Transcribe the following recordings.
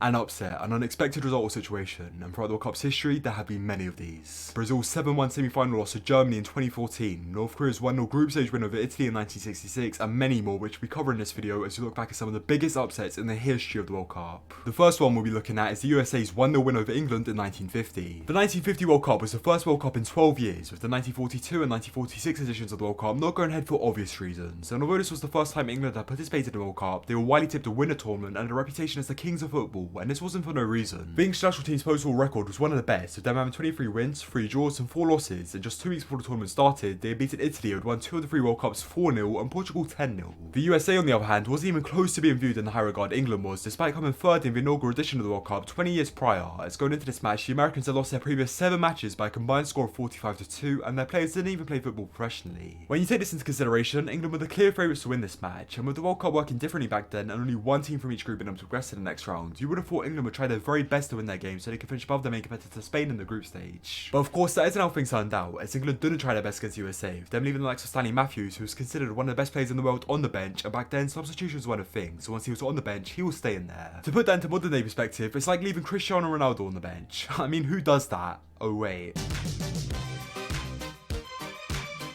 An upset, an unexpected result or situation, and throughout the World Cup's history, there have been many of these. Brazil's 7-1 semi-final loss to Germany in 2014, North Korea's 1-0 group stage win over Italy in 1966, and many more which we cover in this video as we look back at some of the biggest upsets in the history of the World Cup. The first one we'll be looking at is the USA's 1-0 win over England in 1950. The 1950 World Cup was the first World Cup in 12 years, with the 1942 and 1946 editions of the World Cup not going ahead for obvious reasons, and although this was the first time England had participated in the World Cup, they were widely tipped to win a tournament and had a reputation as the kings of football, and this wasn't for no reason. The English national team's postal record was one of the best, with them having 23 wins, 3 draws and 4 losses, and just 2 weeks before the tournament started, they had beaten Italy who had won 2 of the 3 World Cups 4-0 and Portugal 10-0. The USA on the other hand wasn't even close to being viewed in the high regard England was, despite coming third in the inaugural edition of the World Cup 20 years prior, as going into this match the Americans had lost their previous 7 matches by a combined score of 45-2 and their players didn't even play football professionally. When you take this into consideration, England were the clear favourites to win this match, and with the World Cup working differently back then and only one team from each group being able to progress to the next round, you would have thought England would try their very best to win their game so they could finish above their main competitor Spain in the group stage. But of course that isn't how things turned out, as England didn't try their best against the USA, with them leaving the likes of Stanley Matthews, who was considered one of the best players in the world, on the bench, and back then substitutions were a thing, so once he was on the bench, he was staying there. To put that into modern day perspective, it's like leaving Cristiano Ronaldo on the bench. I mean, who does that? Oh wait.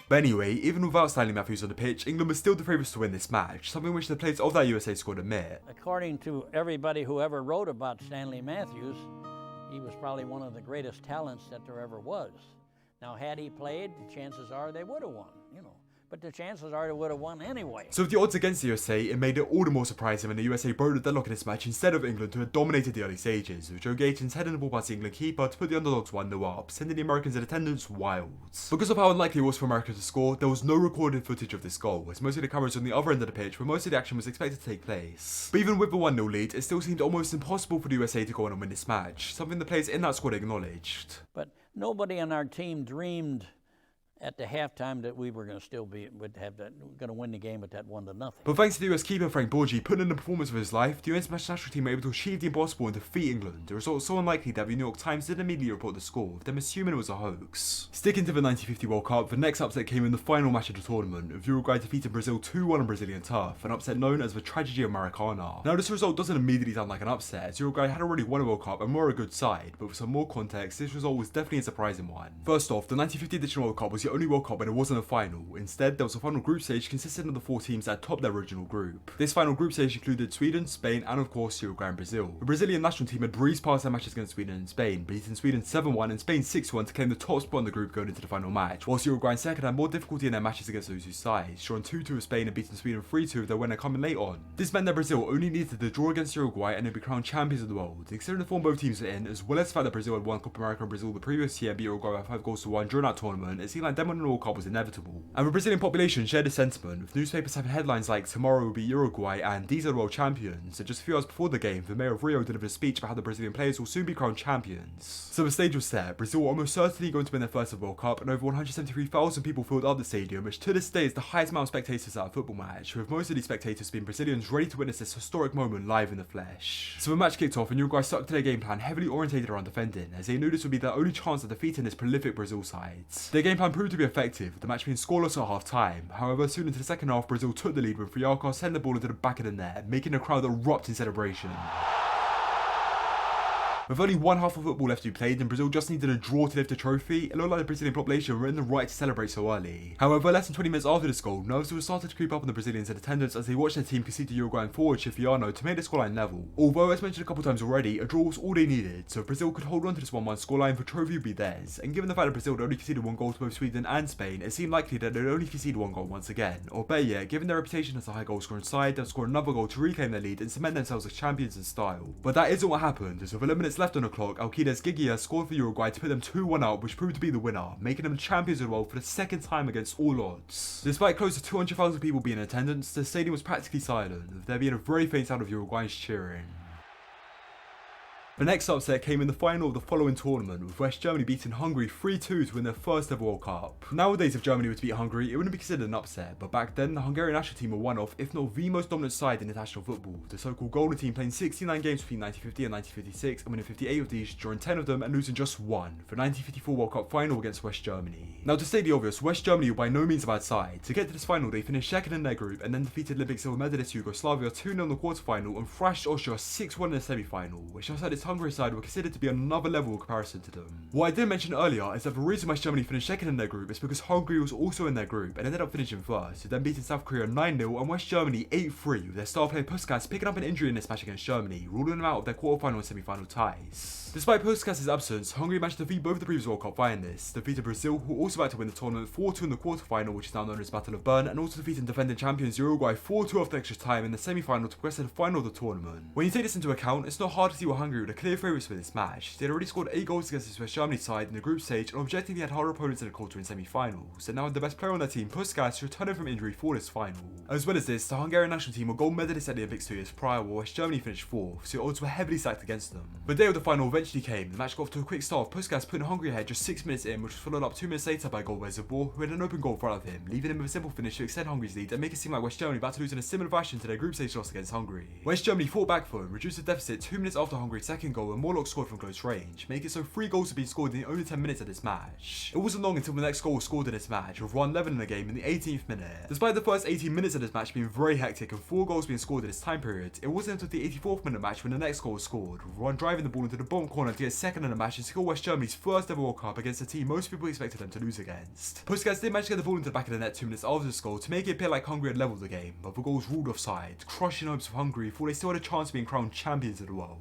But anyway, even without Stanley Matthews on the pitch, England was still the favourites to win this match, something which the players of that USA squad admit. According to everybody who ever wrote about Stanley Matthews, he was probably one of the greatest talents that there ever was. Now, had he played, the chances are they would have won, But the chances are they would have won anyway. So with the odds against the USA, it made it all the more surprising when the USA broke the deadlock in this match instead of England, who had dominated the early stages, with Joe Gatins heading the ball past the England keeper to put the underdogs 1-0 up, sending the Americans in attendance wild. Because of how unlikely it was for America to score, there was no recorded footage of this goal, as most of the cameras on the other end of the pitch where most of the action was expected to take place. But even with the 1-0 lead, it still seemed almost impossible for the USA to go on and win this match, something the players in that squad acknowledged. But nobody on our team dreamed at the halftime that we were going to win the game with that 1-0. But thanks to the US keeper Frank Borgi putting in the performance of his life, the US national team were able to achieve the impossible and defeat England, a result so unlikely that the New York Times didn't immediately report the score, with them assuming it was a hoax. Sticking to the 1950 World Cup, the next upset came in the final match of the tournament, with Uruguay defeating Brazil 2-1 on Brazilian turf, an upset known as the Tragedy of Maracana. Now this result doesn't immediately sound like an upset, as Uruguay had already won a World Cup and were a good side, but for some more context, this result was definitely a surprising one. First off, the 1950 edition World Cup was the only World Cup when it wasn't a final. Instead, there was a final group stage consisting of the 4 teams that topped their original group. This final group stage included Sweden, Spain, and of course Uruguay and Brazil. The Brazilian national team had breezed past their matches against Sweden and Spain, beating Sweden 7-1 and Spain 6-1 to claim the top spot in the group going into the final match, whilst Uruguay and second had more difficulty in their matches against those two sides, drawing 2-2 with Spain and beating Sweden 3-2 with their winner coming late on. This meant that Brazil only needed the draw against Uruguay and they'd be crowned champions of the world. And considering the form both teams were in, as well as the fact that Brazil had won Copa America and Brazil the previous year and beat Uruguay by 5-1 during that tournament, it seemed like them winning the World Cup was inevitable. And the Brazilian population shared the sentiment, with newspapers having headlines like "Tomorrow will be Uruguay" and "These are the world champions," and just a few hours before the game, the mayor of Rio delivered a speech about how the Brazilian players will soon be crowned champions. So the stage was set. Brazil were almost certainly going to win their first World Cup, and over 173,000 people filled up the stadium, which to this day is the highest amount of spectators at a football match, with most of these spectators being Brazilians ready to witness this historic moment live in the flesh. So the match kicked off and Uruguay stuck to their game plan heavily orientated around defending, as they knew this would be their only chance of defeating this prolific Brazil side. Their game plan proved to be effective, with the match being scoreless at half time. However, soon into the second half, Brazil took the lead when Friaca sent the ball into the back of the net, making the crowd erupt in celebration. With only one half of football left to be played and Brazil just needed a draw to lift the trophy, it looked like the Brazilian population were in the right to celebrate so early. However, less than 20 minutes after this goal, nerves were started to creep up on the Brazilians in attendance as they watched their team concede to Uruguayan forward Chifiano to make the scoreline level. Although, as mentioned a couple times already, a draw was all they needed, so if Brazil could hold on to this 1-1 scoreline, the trophy would be theirs. And given the fact that Brazil had only conceded 1 goal to both Sweden and Spain, it seemed likely that they'd only concede 1 goal once again. Or better yet, given their reputation as a high goal scoring side, they'd score another goal to reclaim their lead and cement themselves as champions in style. But that isn't what happened, as with 11 minutes left on the clock, Alcides Gigia scored for Uruguay to put them 2-1 up, which proved to be the winner, making them champions of the world for the second time against all odds. Despite close to 200,000 people being in attendance, the stadium was practically silent, with there being a very faint sound of Uruguayans cheering. The next upset came in the final of the following tournament, with West Germany beating Hungary 3-2 to win their first ever World Cup. Nowadays, if Germany were to beat Hungary, it wouldn't be considered an upset, but back then, the Hungarian national team were one of, if not the most dominant side in international football, the so-called Golden Team playing 69 games between 1950 and 1956 and winning 58 of these, drawing 10 of them and losing just one, the 1954 World Cup final against West Germany. Now, to state the obvious, West Germany were by no means a bad side. To get to this final, they finished second in their group and then defeated Olympic silver medalist Yugoslavia 2-0 in the quarterfinal and thrashed Austria 6-1 in the semi-final, which shows that this Hungary side were considered to be on another level in comparison to them. What I didn't mention earlier is that the reason West Germany finished second in their group is because Hungary was also in their group and ended up finishing first, then beating South Korea 9-0 and West Germany 8-3, with their star player Puskas picking up an injury in this match against Germany, ruling them out of their quarterfinal and semi-final ties. Despite Puskas' absence, Hungary managed to defeat both the previous World Cup finalists, defeated Brazil, who also about to win the tournament 4-2 in the quarterfinal, which is now known as Battle of Bern, and also defeating defending champions Uruguay 4-2 after extra time in the semi-final to progress to the final of the tournament. When you take this into account, it's not hard to see why Hungary were the clear favourites for this match. They had already scored 8 goals against this West Germany side in the group stage and objectively had harder opponents in the quarter and semi-finals, and now had the best player on their team, Puskas, returning from injury for this final. As well as this, the Hungarian national team were gold medalists at the Olympics 2 years prior, while West Germany finished 4th, so odds were heavily stacked against them. The day of the final eventually came. The match got off to a quick start, Puskas putting Hungary ahead just 6 minutes in, which was followed up 2 minutes later by a goal by Zabor, who had an open goal in front of him, leaving him with a simple finish to extend Hungary's lead and make it seem like West Germany about to lose in a similar fashion to their group stage loss against Hungary. West Germany fought back for him, reduced the deficit 2 minutes after Hungary's second goal, and Morlock scored from close range, making it so 3 goals had been scored in only 10 minutes of this match. It wasn't long until the next goal was scored in this match, with 1-11 in the game in the 18th minute. Despite the first 18 minutes of this match being very hectic and 4 goals being scored in this time period, it wasn't until the 84th minute match when the next goal was scored, with Ron driving the ball into the bottom corner to get second in the match and score West Germany's first ever World Cup against a team most people expected them to lose against. Puskas did manage to get the ball into the back of the net 2 minutes after this goal to make it appear like Hungary had leveled the game, but the goal was ruled offside, crushing hopes of Hungary for they still had a chance of being crowned champions of the world.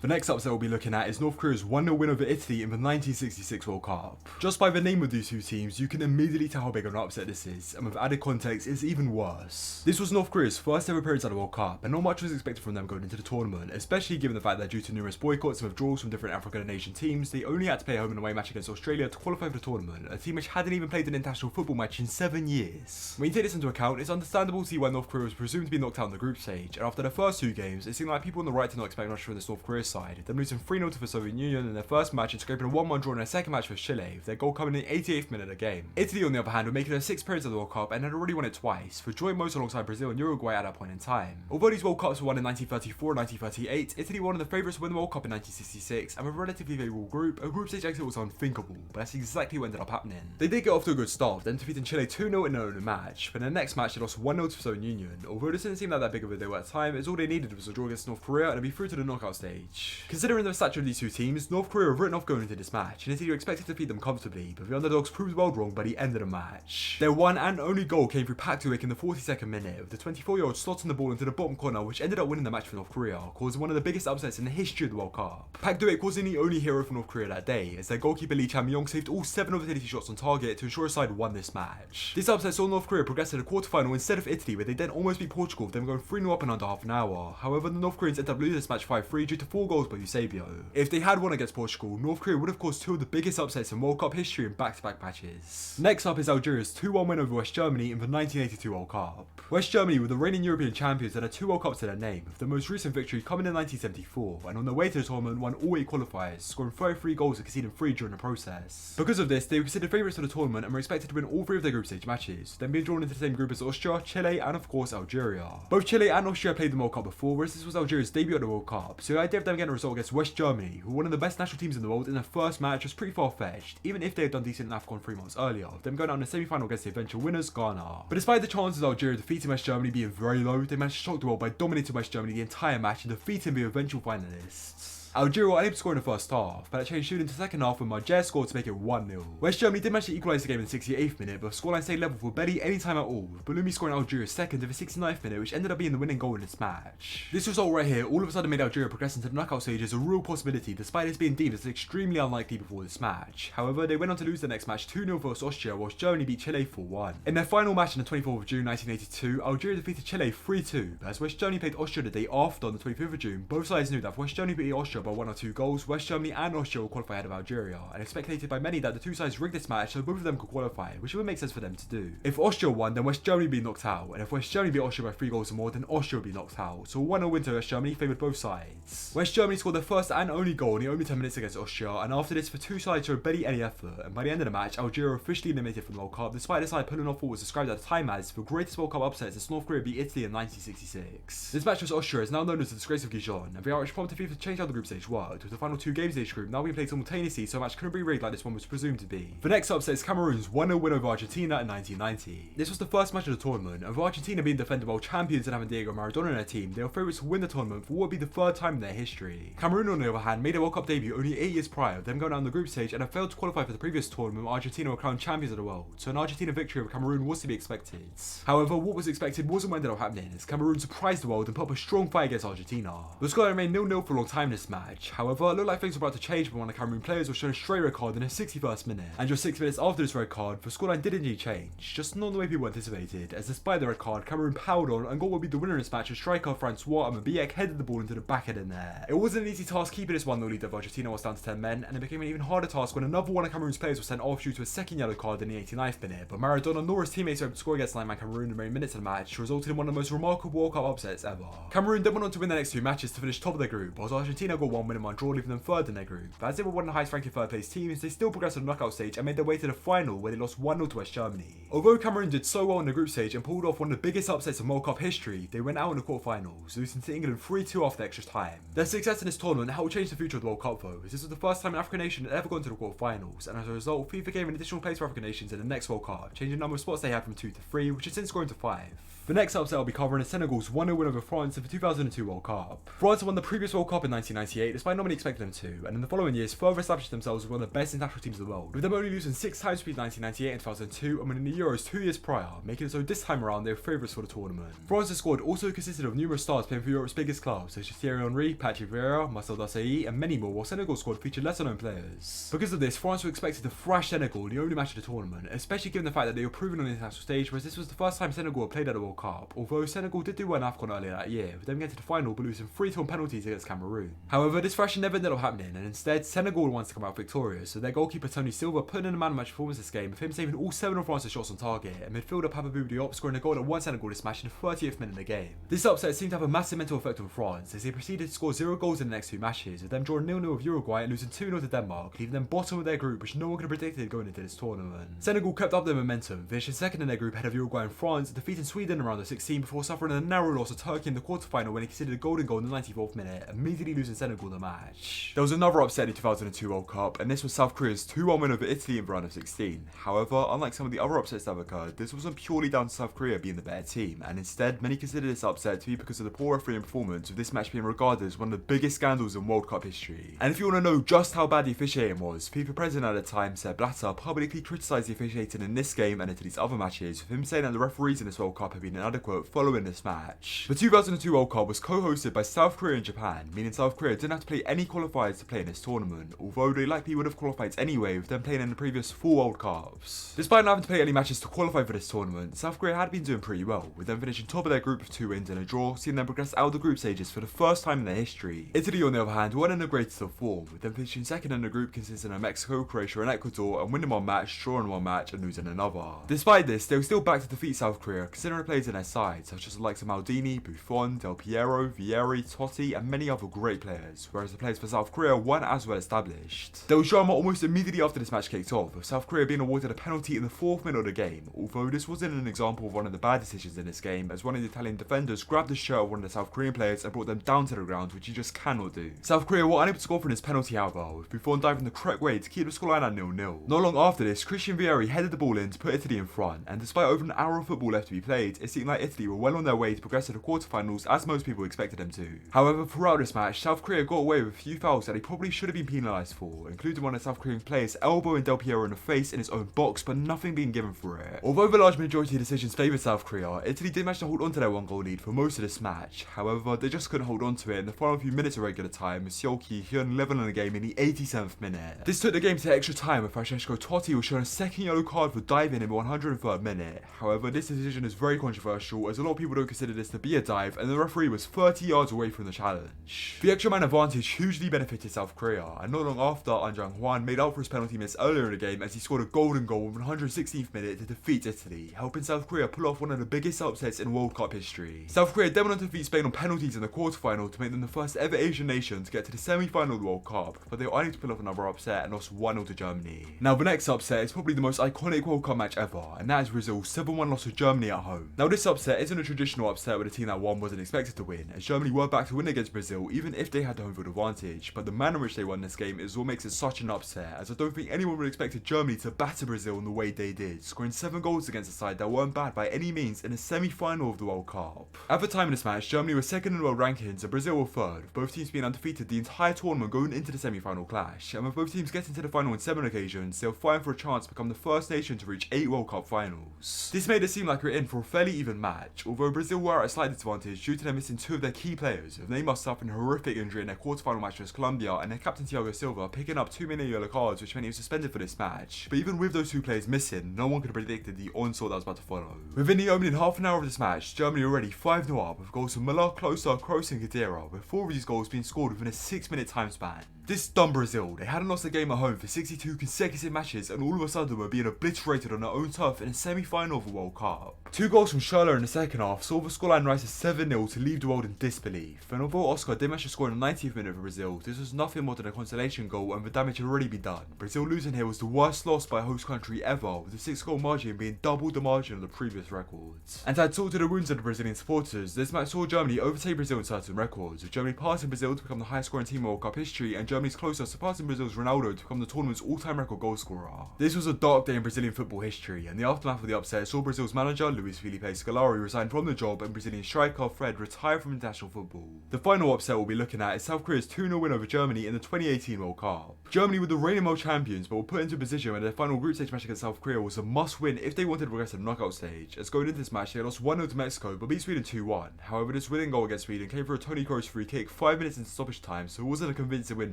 The next upset we'll be looking at is North Korea's 1-0 win over Italy in the 1966 World Cup. Just by the name of these two teams, you can immediately tell how big of an upset this is, and with added context, it's even worse. This was North Korea's first ever appearance at the World Cup, and not much was expected from them going into the tournament, especially given the fact that due to numerous boycotts and withdrawals from different African and Asian teams, they only had to play a home and away match against Australia to qualify for the tournament, a team which hadn't even played an international football match in 7 years. When you take this into account, it's understandable to see why North Korea was presumed to be knocked out in the group stage, and after the first 2 games, it seemed like people on the right did not expect much from this North Korea side, them losing 3-0 to the Soviet Union in their first match and scraping a 1-1 draw in their second match with Chile, with their goal coming in the 88th minute of the game. Italy, on the other hand, were making their 6th appearance of the World Cup and had already won it twice, for joint most alongside Brazil and Uruguay at that point in time. Although these World Cups were won in 1934 and 1938, Italy were one of the favourites to win the World Cup in 1966, and with a relatively favourable group, a group stage exit was unthinkable, but that's exactly what ended up happening. They did get off to a good start, then defeating Chile 2-0 in their own match, but in the next match they lost 1-0 to the Soviet Union. Although this didn't seem like that big of a deal at the time, as all they needed was a draw against North Korea and to be through to the knockout stage. Considering the stature of these two teams, North Korea were written off going into this match, and Italy were expected to defeat them comfortably, but the underdogs proved well wrong by the end of the match. Their one and only goal came through Pak in the 42nd minute, with the 24-year-old slotting the ball into the bottom corner, which ended up winning the match for North Korea, causing one of the biggest upsets in the history of the World Cup. Pak wasn't the only hero for North Korea that day, as their goalkeeper Lee Cham-yong saved all 7 of his 80 shots on target to ensure his side won this match. This upset saw North Korea progress to the quarterfinal instead of Italy, where they then almost beat Portugal, with them going 3-0 up in under half an hour. However, the North Koreans ended up losing this match 5-3 due to 4 goals by Eusebio. If they had won against Portugal, North Korea would have caused 2 of the biggest upsets in World Cup history in back-to-back matches. Next up is Algeria's 2-1 win over West Germany in the 1982 World Cup. West Germany were the reigning European champions and had 2 World Cups to their name, with the most recent victory coming in 1974, and on their way to the tournament won all 8 qualifiers, scoring 33 goals and conceding 3 during the process. Because of this, they were considered favourites for the tournament and were expected to win all 3 of their group stage matches, then being drawn into the same group as Austria, Chile, and of course Algeria. Both Chile and Austria played the World Cup before, whereas this was Algeria's debut at the World Cup, so the idea of them getting a result against West Germany, who were one of the best national teams in the world in their first match, was pretty far-fetched, even if they had done decent in AFCON 3 months earlier, them going out in the semi-final against the eventual winners, Ghana. But despite the chances of Algeria defeating West Germany being very low, they managed to shock the world by dominating West Germany the entire match and defeating the eventual finalists. Algeria were unable to score in the first half, but that changed soon into the second half when Marger scored to make it 1-0. West Germany did manage to equalise the game in the 68th minute, but the scoreline stayed level for barely any time at all, with Balumi scoring Algeria's second in the 69th minute, which ended up being the winning goal in this match. This result right here all of a sudden made Algeria progress into the knockout stage as a real possibility, despite this being deemed as extremely unlikely before this match. However, they went on to lose the next match 2-0 versus Austria, whilst Germany beat Chile 4-1. In their final match on the 24th of June 1982, Algeria defeated Chile 3-2, but as West Germany played Austria the day after on the 25th of June, both sides knew that if West Germany beat Austria by 1 or 2 goals, West Germany and Austria will qualify ahead of Algeria, and it's speculated by many that the two sides rigged this match so both of them could qualify, which would make sense for them to do. If Austria won, then West Germany would be knocked out, and if West Germany beat Austria by 3 goals or more, then Austria would be knocked out, so a 1-0 win to West Germany favoured both sides. West Germany scored their first and only goal in the only 10 minutes against Austria, and after this, the two sides showed barely any effort, and by the end of the match, Algeria were officially eliminated from the World Cup, despite the side pulling off what was described at the time as the greatest World Cup upset since North Korea beat Italy in 1966. This match with Austria is now known as the disgrace of Gijon, and the Irish prompted FIFA to change how the group stage worked, with the final 2 games in each group now being played simultaneously, so a match couldn't be rigged like this one was presumed to be. The next upset is Cameroon's 1-0 win over Argentina in 1990. This was the first match of the tournament, and with Argentina being defending world champions and having Diego Maradona in their team, they were favourites to win the tournament for what would be the 3rd time in their history. Cameroon, on the other hand, made their World Cup debut only 8 years prior, them going down the group stage and had failed to qualify for the previous tournament where Argentina were crowned champions of the world, so an Argentina victory over Cameroon was to be expected. However, what was expected wasn't what ended up happening, as Cameroon surprised the world and put up a strong fight against Argentina. The score remained 0-0 for a long time in this match. However, it looked like things were about to change when one of the Cameroon players was shown a straight red card in the 61st minute, and just 6 minutes after this red card, the scoreline did indeed change, just not the way people anticipated, as despite the red card, Cameroon powered on and got what would be the winner in this match as striker Francois Amabiek headed the ball into the back of the net. It wasn't an easy task keeping this 1-0 lead of Argentina was down to 10 men, and it became an even harder task when another one of Cameroon's players was sent off due to a second yellow card in the 89th minute, but Maradona nor his teammates were able to score against 9-man Cameroon in the remaining minutes of the match, resulting in one of the most remarkable World Cup upsets ever. Cameroon then went on to win the next 2 matches to finish top of their group, whilst Argentina got 1 win and 1 draw, leaving them 3rd in their group. But as they were one of the highest ranking 3rd place teams, they still progressed to the knockout stage and made their way to the final, where they lost 1-0 to West Germany. Although Cameroon did so well in the group stage and pulled off one of the biggest upsets of World Cup history, they went out in the quarterfinals, losing to England 3-2 after extra time. Their success in this tournament helped change the future of the World Cup though, as this was the first time an African nation had ever gone to the quarterfinals, and as a result, FIFA gave an additional place for African nations in the next World Cup, changing the number of spots they had from 2 to 3, which has since grown to 5. The next upset I'll be covering is Senegal's 1-0 win over France in the 2002 World Cup. France won the previous World Cup in 1998 despite nobody expecting them to, and in the following years further established themselves as one of the best international teams in the world, with them only losing 6 times between 1998 and 2002 and winning the Euros 2 years prior, making it so this time around they were favourites for the tournament. France's squad also consisted of numerous stars playing for Europe's biggest clubs, such as Thierry Henry, Patrick Vieira, Marcel Desailly, and many more, while Senegal's squad featured lesser known players. Because of this, France were expected to thrash Senegal in the only match of the tournament, especially given the fact that they were proven on the international stage, whereas this was the first time Senegal had played at a World Cup, although Senegal did do well in AFCON earlier that year, with them getting to the final but losing 3-2 on penalties against Cameroon. However, this thrashing never ended up happening, and instead Senegal wants to come out victorious, so their goalkeeper Tony Silva put in a man-of-match performance this game, with him saving all 7 of France's shots on target, and midfielder Papabou Diop scoring a goal that won Senegal this match in the 30th minute of the game. This upset seemed to have a massive mental effect on France, as they proceeded to score 0 goals in the next 2 matches, with them drawing 0-0 with Uruguay and losing 2-0 to Denmark, leaving them bottom of their group, which no one could have predicted going into this tournament. Senegal kept up their momentum, finishing 2nd in their group ahead of Uruguay and France, defeating Sweden around the 16 before suffering a narrow loss to Turkey in the quarterfinal when he conceded a golden goal in the 94th minute, immediately losing Senegal the match. There was another upset in the 2002 World Cup, and this was South Korea's 2-1 win over Italy in the round of 16. However, unlike some of the other upsets that have occurred, this wasn't purely down to South Korea being the better team, and instead many consider this upset to be because of the poor refereeing performance, with this match being regarded as one of the biggest scandals in World Cup history. And if you want to know just how bad the officiating was, FIFA president at the time, Sepp Blatter, publicly criticised the officiating in this game and Italy's other matches, with him saying that the referees in this World Cup have been inadequate following this match. The 2002 World Cup was co-hosted by South Korea and Japan, meaning South Korea didn't have to play any qualifiers to play in this tournament, although they likely would have qualified anyway with them playing in the previous 4 World Cups. Despite not having to play any matches to qualify for this tournament, South Korea had been doing pretty well, with them finishing top of their group with 2 wins and a draw, seeing them progress out of the group stages for the first time in their history. Italy, on the other hand, weren't in the greatest of form, with them finishing 2nd in the group consisting of Mexico, Croatia and Ecuador, and winning 1 match, drawing 1 match and losing another. Despite this, they were still back to defeat South Korea, considering the players in their side, such as the likes of Maldini, Buffon, Del Piero, Vieri, Totti and many other great players, whereas the players for South Korea weren't as well established. There was drama almost immediately after this match kicked off, with South Korea being awarded a penalty in the 4th minute of the game, although this wasn't an example of one of the bad decisions in this game, as one of the Italian defenders grabbed the shirt of one of the South Korean players and brought them down to the ground, which you just cannot do. South Korea were unable to score from this penalty however, with Buffon diving the correct way to keep the scoreline at 0-0. Not long after this, Christian Vieri headed the ball in to put Italy in front, and despite over an hour of football left to be played, it seemed like Italy were well on their way to progress to the quarterfinals as most people expected them to. However, throughout this match, South Korea got away with a few fouls that they probably should have been penalised for, including one of South Korean players elbowing Del Piero in the face in his own box, but nothing being given for it. Although the large majority of decisions favoured South Korea, Italy did manage to hold on to their 1-goal lead for most of this match. However, they just couldn't hold on to it in the final few minutes of regular time, as Seol Ki-hyun levelling the game in the 87th minute. This took the game to extra time, with Francesco Totti was shown a 2nd yellow card for diving in the 103rd minute. However, this decision is very controversial, as a lot of people don't consider this to be a dive, and the referee was 30 yards away from the challenge. The extra man of advantage hugely benefited South Korea, and not long after, An Jang-hwan made up for his penalty miss earlier in the game as he scored a golden goal in the 116th minute to defeat Italy, helping South Korea pull off one of the biggest upsets in World Cup history. South Korea then went on to defeat Spain on penalties in the quarterfinal to make them the first ever Asian nation to get to the semi-final of the World Cup, but they were unable to pull off another upset and lost 1-0 to Germany. Now the next upset is probably the most iconic World Cup match ever, and that is Brazil's 7-1 loss to Germany at home. Now this upset isn't a traditional upset where the team that won wasn't expected to win, as Germany were back to win against Brazil even if they had the home field advantage, but the manner in which they won this game is what makes it such an upset, as I don't think anyone would have expected Germany to batter Brazil in the way they did, scoring 7 goals against a side that weren't bad by any means in a semi-final of the World Cup. At the time of this match, Germany was second in the world rankings and Brazil were third, with both teams being undefeated the entire tournament going into the semi-final clash, and with both teams getting to the final on 7 occasions, they were fighting for a chance to become the first nation to reach 8 World Cup finals. This made it seem like we were in for a fairly even match, although Brazil were at a slight disadvantage due to them missing 2 of their key players, with Neymar suffering a horrific injury in their quarterfinal match against Colombia and their captain Thiago Silva picking up 2 many yellow cards, which meant he was suspended for this match. But even with those 2 players missing, no one could have predicted the onslaught that was about to follow. Within the opening half an hour of this match, Germany already 5-0 up with goals from Müller, Klose, Kroos and Khedira, with 4 of these goals being scored within a 6-minute time span. This stunned Brazil. They hadn't lost a game at home for 62 consecutive matches and all of a sudden were being obliterated on their own turf in a semi-final of the World Cup. 2 goals from Schürrle in the second half saw the scoreline rise to 7-0 to leave the world in disbelief. And although Oscar did manage to score in the 90th minute for Brazil, this was nothing more than a consolation goal and the damage had already been done. Brazil losing here was the worst loss by a host country ever, with the 6-goal margin being double the margin of the previous records. And to add salt to the wounds of the Brazilian supporters, this match saw Germany overtake Brazil in certain records, with Germany passing Brazil to become the highest scoring team in World Cup history and Germany's closer surpassing Brazil's Ronaldo to become the tournament's all-time record goal scorer. This was a dark day in Brazilian football history, and the aftermath of the upset saw Brazil's manager Luis Felipe Scolari resign from the job and Brazilian striker Fred retire from international football. The final upset we'll be looking at is South Korea's 2-0 win over Germany in the 2018 World Cup. Germany were the reigning world champions but were put into a position where their final group stage match against South Korea was a must-win if they wanted to progress to the knockout stage, as going into this match they lost 1-0 to Mexico but beat Sweden 2-1. However, this winning goal against Sweden came through a Toni Kroos free kick 5 minutes into stoppage time, so it wasn't a convincing win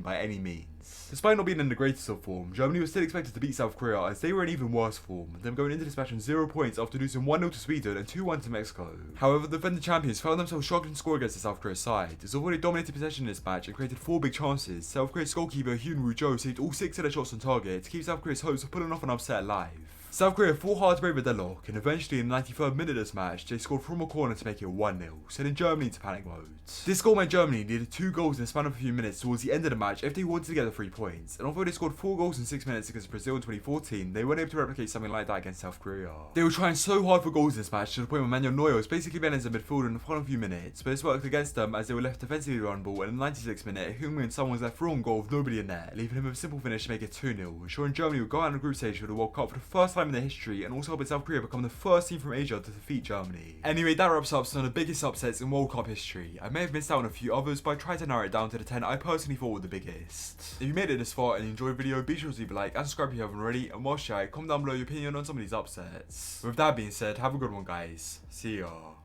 by any means. Despite not being in the greatest of form, Germany was still expected to beat South Korea as they were in even worse form, them going into this match on 0 points after losing 1-0 to Sweden and 2-1 to Mexico. However, the defending champions found themselves struggling to score against the South Korea side, as although they dominated possession in this match and created 4 big chances, South Korea's goalkeeper Hyun Woo-jo saved all 6 of their shots on target to keep South Korea's hopes of pulling off an upset alive. South Korea fought hard to break the deadlock, and eventually in the 93rd minute of this match, they scored from a corner to make it 1-0, sending Germany into panic mode. This goal meant Germany needed 2 goals in the span of a few minutes towards the end of the match if they wanted to get the 3 points, and although they scored 4 goals in 6 minutes against Brazil in 2014, they weren't able to replicate something like that against South Korea. They were trying so hard for goals in this match to the point where Manuel Neuer was basically bent as a midfielder in the final few minutes, but this worked against them as they were left defensively vulnerable, and in the 96th minute, Heung-min Son was left through on goal with nobody in there, leaving him with a simple finish to make it 2-0, ensuring Germany would go out in the group stage for the World Cup for the first time in their history, and also helping South Korea become the first team from Asia to defeat Germany. Anyway, that wraps up some of the biggest upsets in World Cup history. I may have missed out on a few others, but I tried to narrow it down to the 10 I personally thought were the biggest. If you made it this far and you enjoyed the video, be sure to leave a like and subscribe if you haven't already, and whilst you comment down below your opinion on some of these upsets. With that being said, have a good one guys. See ya.